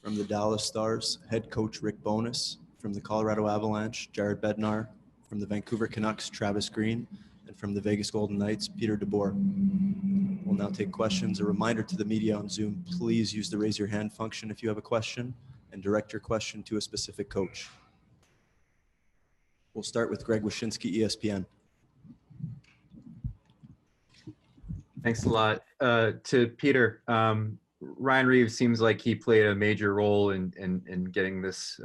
From the Dallas Stars, head coach Rick Bowness. From the Colorado Avalanche, Jared Bednar. From the Vancouver Canucks, Travis Green. And from the Vegas Golden Knights, Peter DeBoer. We'll now take questions. A reminder to the media on Zoom, please use the raise your hand function if you have a question and direct your question to a specific coach. We'll start with Greg Wyshynski, ESPN. Thanks a lot. To Peter, Ryan Reeves seems like he played a major role in getting this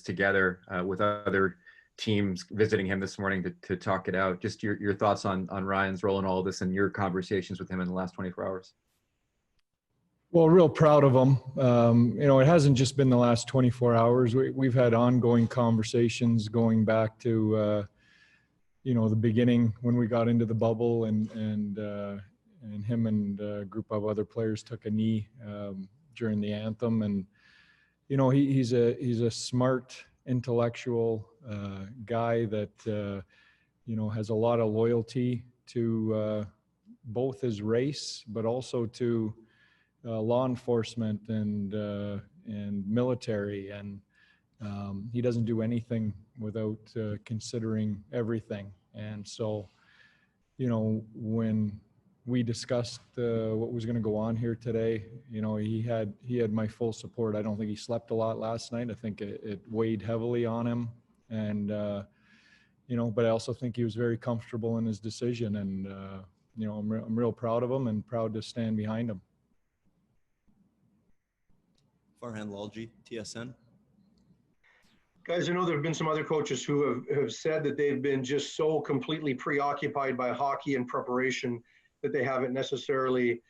together with other teams visiting him this morning to talk it out. Just your thoughts on Ryan's role in all of this and your conversations with him in the last 24 hours. Well, real proud of him. It hasn't just been the last 24 hours. We've had ongoing conversations going back to, the beginning when we got into the bubble and him and a group of other players took a knee during the anthem. And, he's a smart, intellectual guy that, has a lot of loyalty to both his race, but also to law enforcement and military. And he doesn't do anything without considering everything. And so, when we discussed what was going to go on here today, he had my full support. I don't think he slept a lot last night. I think it weighed heavily on him. And, but I also think he was very comfortable in his decision. And, I'm real proud of him and proud to stand behind him. Farhan Lalji, TSN. Guys, I know there have been some other coaches who have said that they've been just so completely preoccupied by hockey and preparation that they haven't necessarily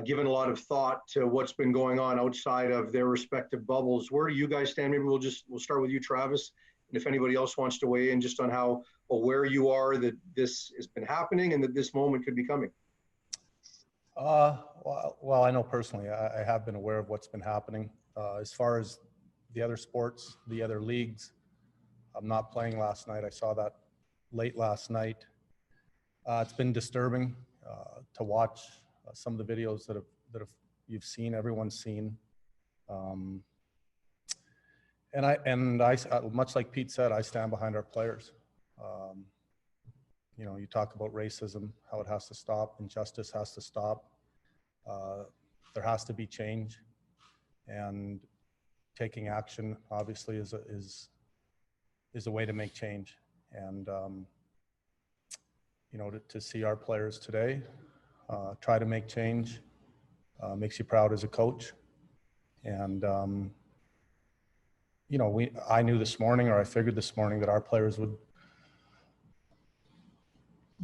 given a lot of thought to what's been going on outside of their respective bubbles. Where do you guys stand? Maybe we'll start with you, Travis, and if anybody else wants to weigh in just on how aware you are that this has been happening and that this moment could be coming. Well, I know personally, I have been aware of what's been happening. As far as the other sports, the other leagues, I'm not playing last night. I saw that late last night. It's been disturbing to watch some of the videos that you've seen, everyone's seen. And I, much like Pete said, I stand behind our players. You talk about racism, how it has to stop, injustice has to stop. There has to be change, and taking action obviously is a way to make change. And to see our players today try to make change makes you proud as a coach. And I knew this morning, or I figured this morning, that our players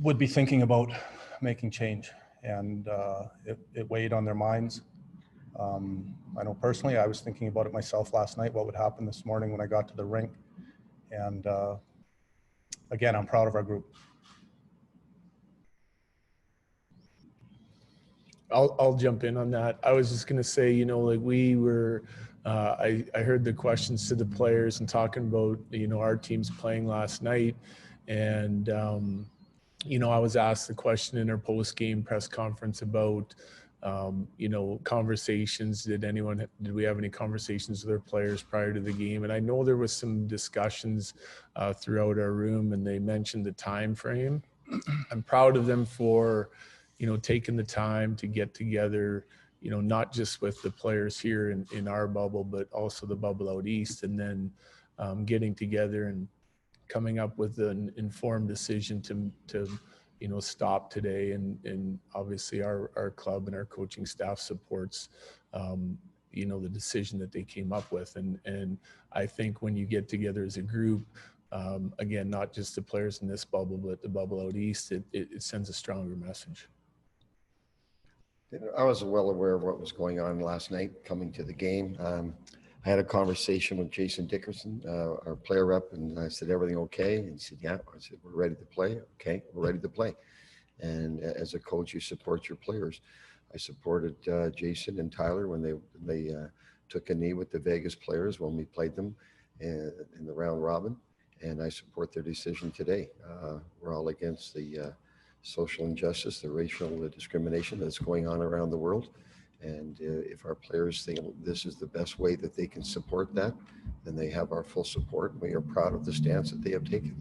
would be thinking about making change, and it weighed on their minds. I know personally, I was thinking about it myself last night, what would happen this morning when I got to the rink. And again, I'm proud of our group. I'll jump in on that. I was just going to say, we were, I heard the questions to the players and talking about, our teams playing last night. And, I was asked the question in our post-game press conference about, conversations. Did we have any conversations with our players prior to the game? And I know there was some discussions throughout our room, and they mentioned the time frame. I'm proud of them for, taking the time to get together, not just with the players here in our bubble, but also the bubble out east, and then getting together and coming up with an informed decision to stop today. And obviously our club and our coaching staff supports, the decision that they came up with. And I think when you get together as a group, again, not just the players in this bubble, but the bubble out east, it sends a stronger message. I was well aware of what was going on last night coming to the game. I had a conversation with Jason Dickerson, our player rep, and I said, everything okay? And he said, yeah. I said, we're ready to play. Okay, we're ready to play. And as a coach, you support your players. I supported Jason and Tyler when they took a knee with the Vegas players when we played them in the round robin. And I support their decision today. We're all against the social injustice, the racial discrimination that's going on around the world. And if our players think this is the best way that they can support that, then they have our full support. We are proud of the stance that they have taken.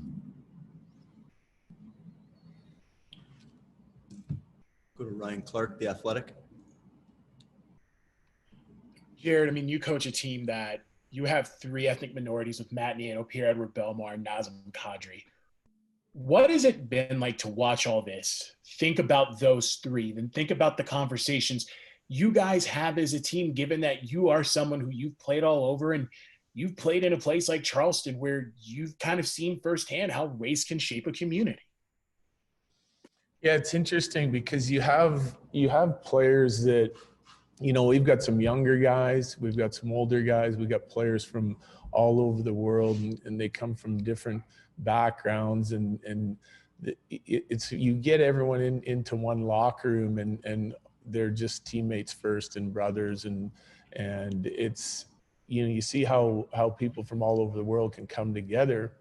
Go to Ryan Clark, The Athletic. Jared, I mean, you coach a team that you have 3 ethnic minorities with Matt Niano, Pierre-Edouard Bellemare, and Nazem Kadri. What has it been like to watch all this? Think about those 3, then think about the conversations you guys have as a team, given that you are someone who you've played all over and you've played in a place like Charleston where you've kind of seen firsthand how race can shape a community. Yeah, it's interesting because you have players that, you know, we've got some younger guys, we've got some older guys, we've got players from all over the world, and they come from different backgrounds, and it's you get everyone into one locker room, and they're just teammates first and brothers, and it's, you know, you see how people from all over the world can come together,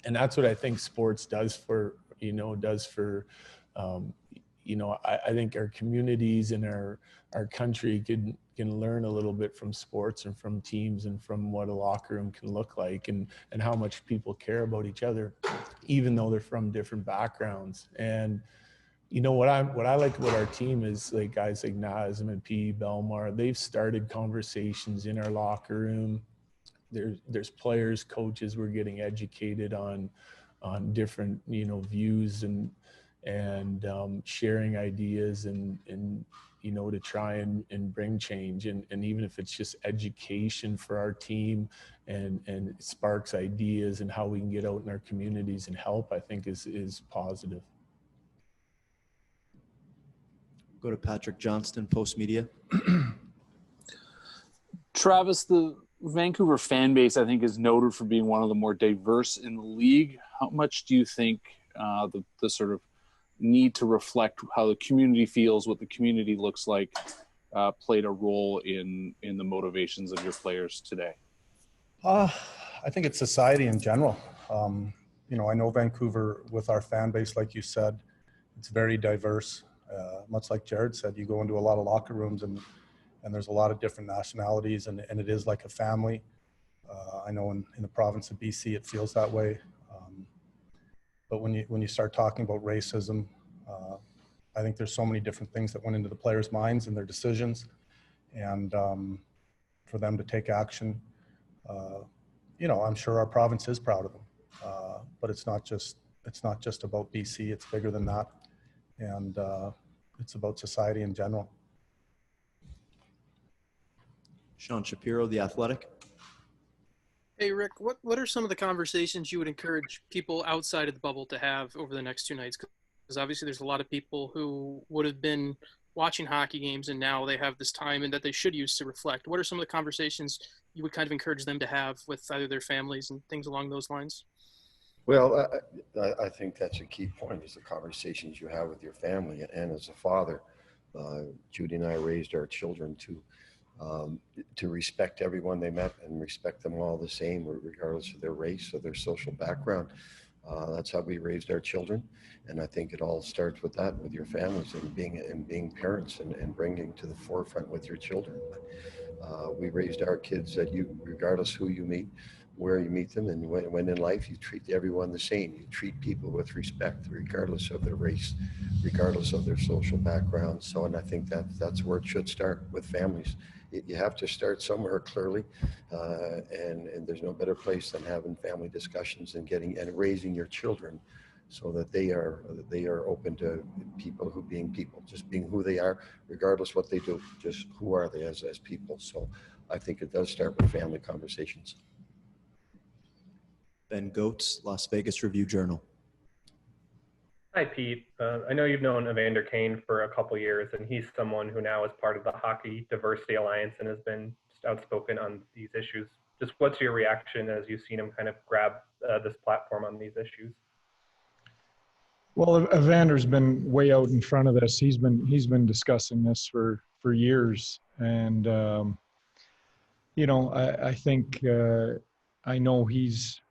and that's what I think sports does for I think our communities and our country can learn a little bit from sports and from teams and from what a locker room can look like, and how much people care about each other, even though they're from different backgrounds. And you know what I like about our team is like guys like Nazem and P. Bellemare. They've started conversations in our locker room. There's players, coaches. We're getting educated on different, you know, views and sharing ideas and you know, to try and bring change, and even if it's just education for our team and it sparks ideas and how we can get out in our communities and help, I think is positive. Go to Patrick Johnston, Post Media. Travis, the Vancouver fan base, I think, is noted for being one of the more diverse in the league. How much do you think the sort of need to reflect how the community feels, what the community looks like, played a role in the motivations of your players today? I think it's society in general. You know, I know Vancouver with our fan base, like you said, it's very diverse. Much like Jared said, you go into a lot of locker rooms and there's a lot of different nationalities, and it is like a family. I know in the province of BC, it feels that way. But when you start talking about racism, I think there's so many different things that went into the players' minds and their decisions, and for them to take action, you know, I'm sure our province is proud of them. But it's not just about BC. It's bigger than that, and it's about society in general. Sean Shapiro, The Athletic. Hey, Rick, what are some of the conversations you would encourage people outside of the bubble to have over the next 2 nights? Because obviously there's a lot of people who would have been watching hockey games and now they have this time and that they should use to reflect. What are some of the conversations you would kind of encourage them to have with either their families and things along those lines? Well, I think that's a key point, is the conversations you have with your family. And as a father, Judy and I raised our children to respect everyone they met and respect them all the same, regardless of their race or their social background. That's how we raised our children, and I think it all starts with that, with your families and being parents and bringing to the forefront with your children. We raised our kids that regardless who you meet, where you meet them, and when in life, you treat everyone the same. You treat people with respect, regardless of their race, regardless of their social background. So, and I think that's where it should start, with families. You have to start somewhere, clearly, and there's no better place than having family discussions and raising your children so that they are open to people just being who they are, regardless what they do, just who are they as people. So I think it does start with family conversations. Ben Goetz, Las Vegas Review-Journal. Hi, Pete. I know you've known Evander Kane for a couple years, and he's someone who now is part of the Hockey Diversity Alliance and has been outspoken on these issues. Just what's your reaction as you've seen him kind of grab this platform on these issues? Well, Evander's been way out in front of this. He's been discussing this for years, and you know, I think I know he's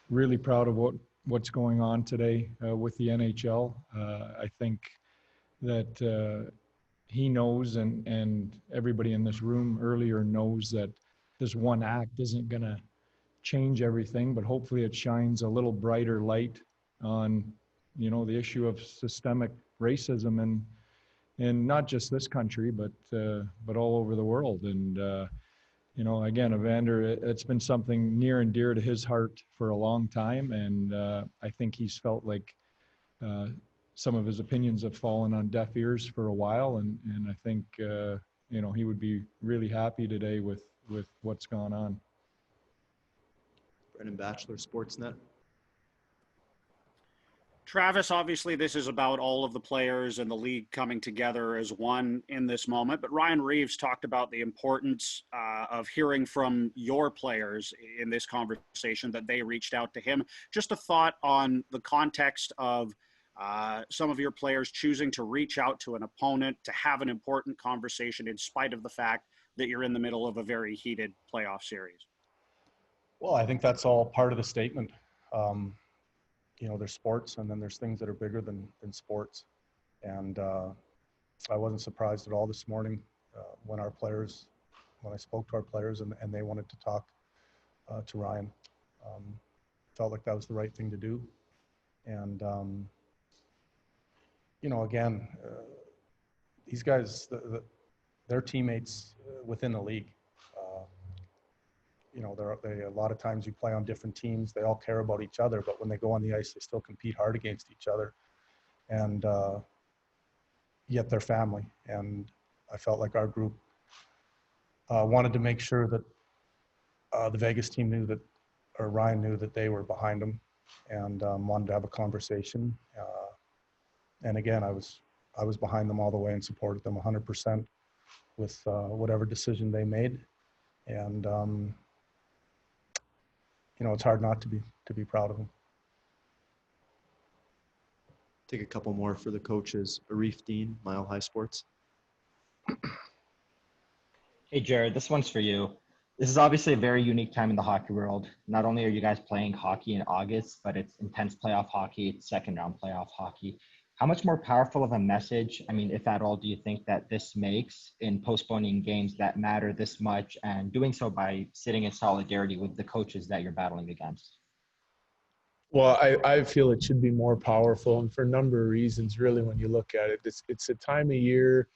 really proud of what's going on today with the NHL. I think that he knows, and everybody in this room earlier knows, that this one act isn't going to change everything, but hopefully it shines a little brighter light on, the issue of systemic racism in not just this country, but all over the world. And, again, Evander, it's been something near and dear to his heart for a long time. And I think he's felt like some of his opinions have fallen on deaf ears for a while. And I think, he would be really happy today with what's gone on. Brendan Batchelor, Sportsnet. Travis, obviously this is about all of the players and the league coming together as one in this moment, but Ryan Reeves talked about the importance of hearing from your players in this conversation, that they reached out to him. Just a thought on the context of some of your players choosing to reach out to an opponent to have an important conversation in spite of the fact that you're in the middle of a very heated playoff series. Well, I think that's all part of the statement. There's sports, and then there's things that are bigger than sports. And I wasn't surprised at all this morning when I spoke to our players and they wanted to talk to Ryan. Felt like that was the right thing to do. And, again, these guys, they're teammates within the league. A lot of times you play on different teams. They all care about each other, but when they go on the ice, they still compete hard against each other. And yet they're family. And I felt like our group wanted to make sure that the Vegas team knew that, or Ryan knew that they were behind him, and wanted to have a conversation. And again, I was behind them all the way and supported them 100% with whatever decision they made. And it's hard not to be proud of them. Take a couple more for the coaches. Arif Dean, Mile High Sports. Hey, Jared, this one's for you. This is obviously a very unique time in the hockey world. Not only are you guys playing hockey in August, but it's intense playoff hockey, it's second round playoff hockey. How much more powerful of a message, if at all, do you think that this makes in postponing games that matter this much, and doing so by sitting in solidarity with the coaches that you're battling against? Well, I feel it should be more powerful, and for a number of reasons, really, when you look at it. It's a time of year.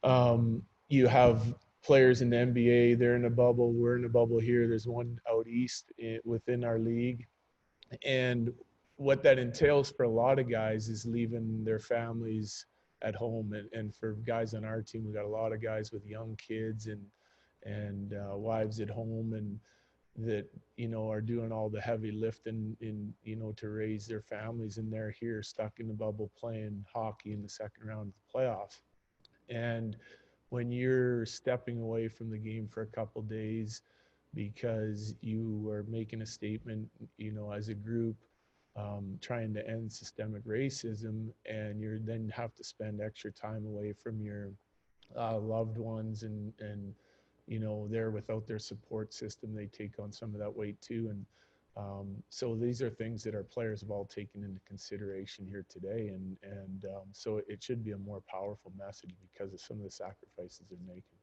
You have players in the NBA, they're in a bubble, we're in a bubble here. There's one out east within our league. And what that entails for a lot of guys is leaving their families at home. And for guys on our team, we got a lot of guys with young kids and wives at home, and that, are doing all the heavy lifting to raise their families. And they're here stuck in the bubble playing hockey in the second round of the playoffs. And when you're stepping away from the game for a couple days because you are making a statement, as a group, trying to end systemic racism, and you then have to spend extra time away from your loved ones, and they're without their support system, they take on some of that weight too. And so these are things that our players have all taken into consideration here today, and so it should be a more powerful message because of some of the sacrifices they're making.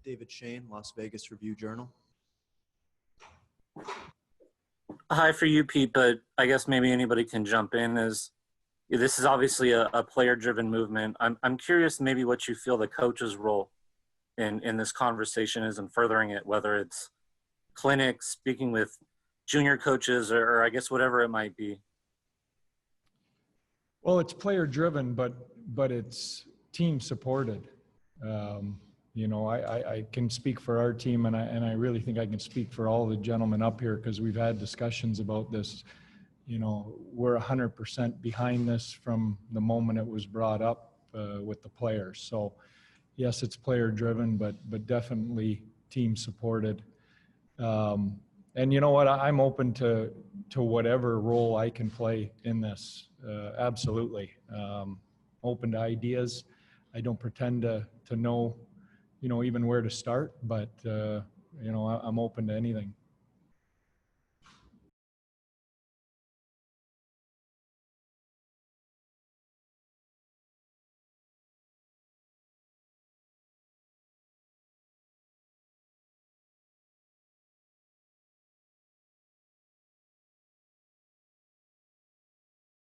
David Shane, Las Vegas Review-Journal. Hi for you, Pete, but I guess maybe anybody can jump in. This is obviously a player-driven movement. I'm curious maybe what you feel the coach's role in this conversation is in furthering it, whether it's clinics, speaking with junior coaches, or I guess whatever it might be. Well, it's player-driven, but it's team-supported. I can speak for our team, and I really think I can speak for all the gentlemen up here, because we've had discussions about this. We're 100% behind this from the moment it was brought up with the players. So yes, it's player-driven, but definitely team-supported. And you know what? I'm open to whatever role I can play in this. Absolutely. Open to ideas. I don't pretend to know, even where to start, but, I'm open to anything.